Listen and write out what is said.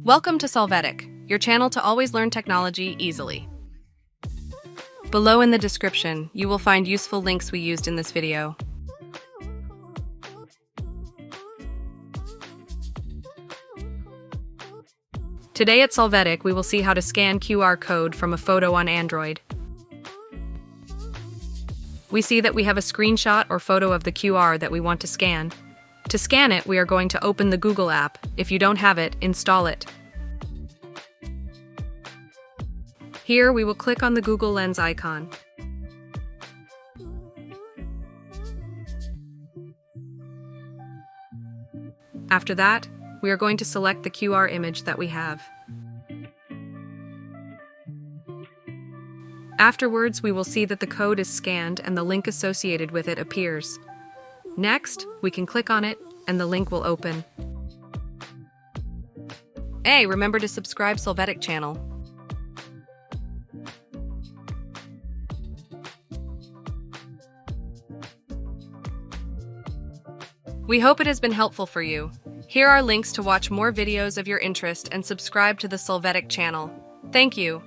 Welcome to Solvetic, your channel to always learn technology easily. Below in the description, you will find useful links we used in this video. Today at Solvetic, we will see how to scan QR code from a photo on Android. We see that we have a screenshot or photo of the QR that we want to scan. To scan it, we are going to open the Google app. If you don't have it, install it. Here, we will click on the Google Lens icon. After that, we are going to select the QR image that we have. Afterwards, we will see that the code is scanned and the link associated with it appears. Next, we can click on it and the link will open. Hey, remember to subscribe Solvetic channel. We hope it has been helpful for you. Here are links to watch more videos of your interest and subscribe to the Solvetic channel. Thank you.